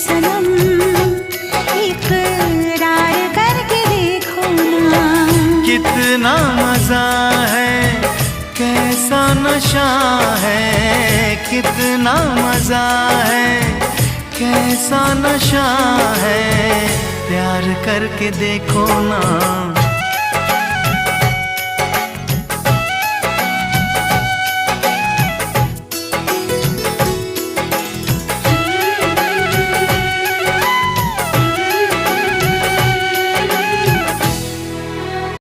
सनम, इकरार करके देखो ना। कितना मजा है, कैसा नशा है, कितना मजा है, कैसा नशा है, प्यार करके देखो ना।